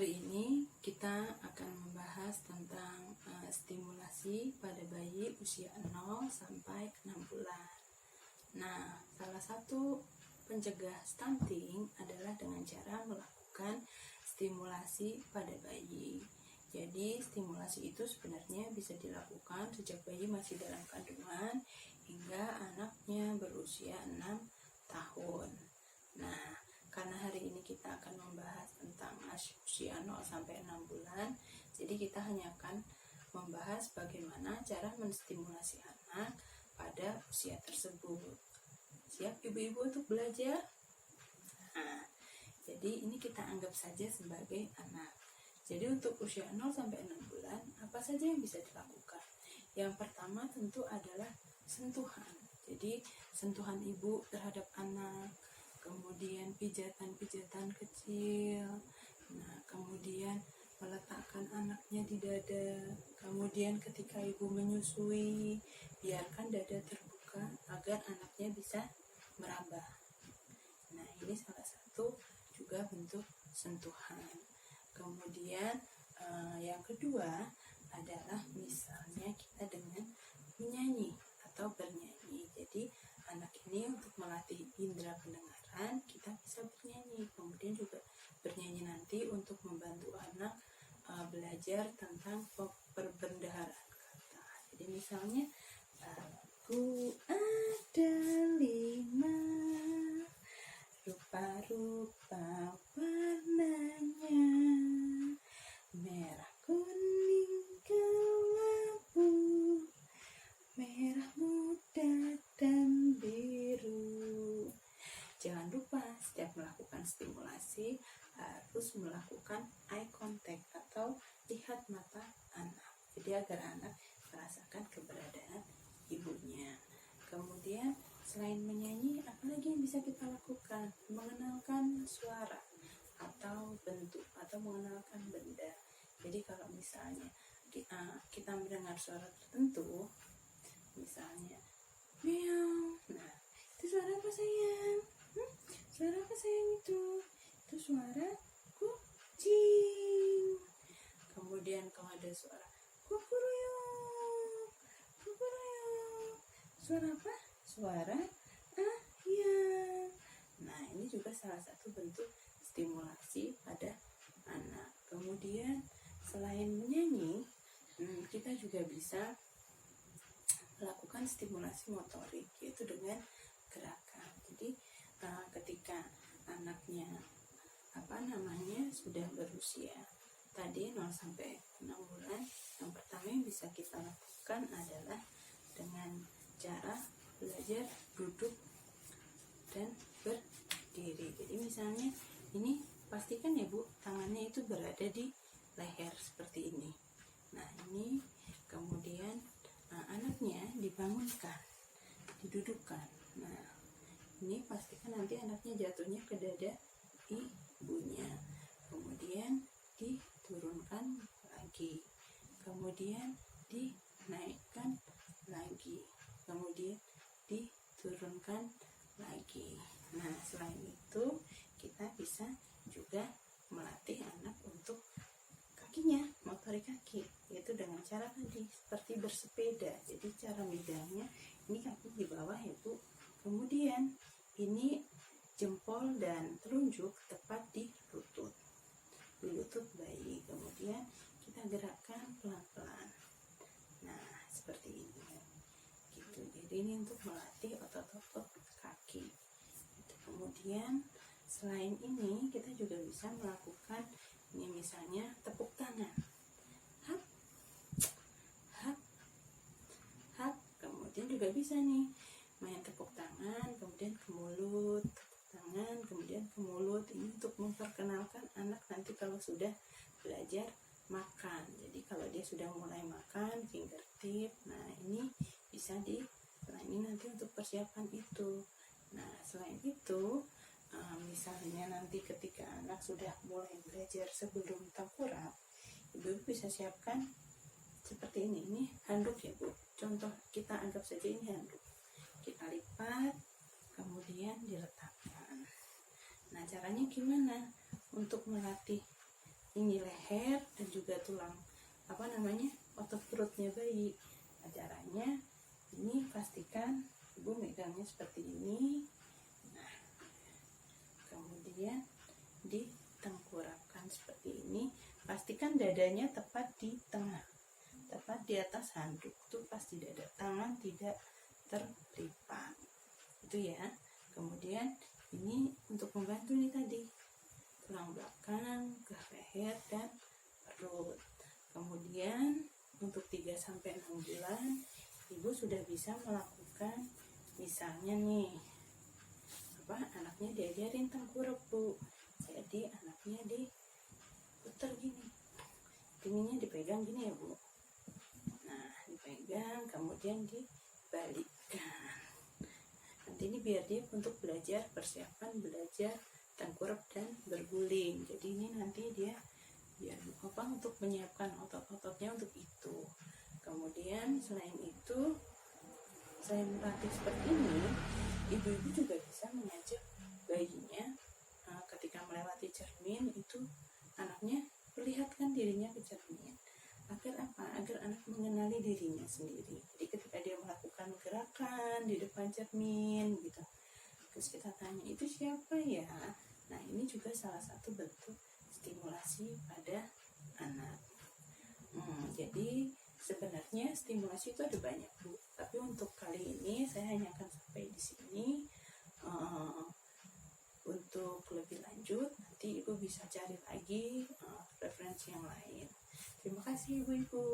Hari ini kita akan membahas tentang stimulasi pada bayi usia 0 sampai 6 bulan. Nah, salah satu pencegah stunting adalah dengan cara melakukan stimulasi pada bayi. Jadi, stimulasi itu sebenarnya bisa dilakukan sejak bayi masih dalam kandungan hingga anaknya berusia 6 tahun. Nah, karena hari ini kita akan membahas tentang usia 0 sampai 6 bulan, jadi kita hanya akan membahas bagaimana cara menstimulasi anak pada usia tersebut. Siap ibu-ibu untuk belajar? Nah, jadi ini kita anggap saja sebagai anak. Jadi untuk usia 0 sampai 6 bulan, apa saja yang bisa dilakukan? Yang pertama tentu adalah sentuhan. Jadi sentuhan ibu terhadap anak, kemudian pijatan-pijatan kecil, nah kemudian meletakkan anaknya di dada, kemudian ketika ibu menyusui, biarkan dada terbuka agar anaknya bisa meraba. Nah, ini salah satu juga bentuk sentuhan. Kemudian yang kedua adalah misalnya kita dengan menyanyi atau bernyanyi. Jadi anak ini untuk melatih indera pendengaran, kita bisa bernyanyi. Kemudian juga bernyanyi nanti untuk membantu anak belajar tentang perbendaharaan kata. Jadi misalnya, aku ada 5 rupa-rupa warnanya, merah, kuning, kelabu, merah muda, dan biru. Jangan lupa setiap melakukan stimulasi harus melakukan eye contact atau lihat mata anak. Jadi agar anak merasakan keberadaan ibunya. Kemudian selain menyanyi, apalagi yang bisa kita lakukan? Mengenalkan suara atau bentuk atau mengenalkan benda. Jadi kalau misalnya kita mendengar suara tertentu, misalnya meow, nah itu suara apa sayang? Suara apa sayang itu? Itu suara kucing. Kemudian kalau ada suara kukuruyuk, kukuruyuk, suara apa? Suara ayam. Nah, ini juga salah satu bentuk stimulasi pada anak. Kemudian selain menyanyi, kita juga bisa melakukan stimulasi motorik, yaitu dengan gerakan. Jadi ketika anaknya sudah berusia tadi 0 sampai 6 bulan, yang pertama yang bisa kita lakukan adalah dengan cara belajar duduk dan berdiri. Jadi misalnya ini pastikan ya Bu, tangannya itu berada di leher seperti ini. Nah, ini kemudian anaknya dibangunkan, didudukkan. Nah, ini pastikan nanti anaknya jatuhnya ke dada ibunya. Kemudian diturunkan lagi. Kemudian dinaikkan lagi. Kemudian diturunkan lagi. Nah, selain itu kita bisa juga melatih anak untuk kakinya, motorik kaki, yaitu dengan cara tadi seperti bersepeda. Jadi cara megangnya ini kaki di bawah ya Bu. Kemudian ini jempol dan telunjuk tepat di lutut bayi. Kemudian kita gerakkan pelan-pelan. Nah, seperti ini gitu. Jadi ini untuk melatih otot-otot kaki. Kemudian selain ini kita juga bisa melakukan ini, misalnya tepuk tangan, hap, hap, hap. Kemudian juga bisa nih main tepuk tangan, kemudian ke mulut, tepuk tangan, kemudian ke mulut. Ini untuk memperkenalkan anak nanti kalau sudah belajar makan. Jadi kalau dia sudah mulai makan, finger tip, nah ini bisa ini nanti untuk persiapan itu. Nah, selain itu misalnya nanti ketika anak sudah mulai belajar sebelum tengkurap, ibu bisa siapkan seperti ini handuk ya Bu. Contoh kita anggap saja ini handuk, kita lipat kemudian diletakkan. Nah, caranya gimana untuk melatih ini leher dan juga tulang otot perutnya bayi. Nah, caranya ini pastikan ibu megangnya seperti ini. Nah, kemudian ditengkurapkan seperti ini. Pastikan dadanya tepat di tengah, tepat di atas handuk tuh pasti dada, tangan tidak terlipat itu ya. Kemudian ini untuk membantu nih tadi tulang belakang ke leher dan perut. Kemudian untuk 3-6 bulan ibu sudah bisa melakukan, misalnya nih anaknya diajarin tengkurap bu, jadi anaknya diputar gini, ininya dipegang gini ya bu. Nah, dipegang kemudian dibalikkan. Nanti ini biar dia untuk belajar, persiapan belajar tengkurap dan berguling. Jadi ini nanti dia biar untuk menyiapkan otot-ototnya untuk itu. Kemudian selain itu, selain melatih seperti ini, ibu-ibu juga bisa mengajak bayinya ketika melewati cermin itu anaknya perlihatkan dirinya ke cermin. Agar apa? Agar anak mengenali dirinya sendiri. Jadi ketika dia melakukan gerakan di depan cermin gitu, terus kita tanya, itu siapa ya? Nah, ini juga salah satu bentuk stimulasi pada anak. Jadi sebenarnya stimulasi itu ada banyak bu, tapi untuk kali ini saya hanya akan sampai di sini. Untuk lebih lanjut nanti ibu bisa cari lagi referensi yang lain. Terima kasih ibu-ibu.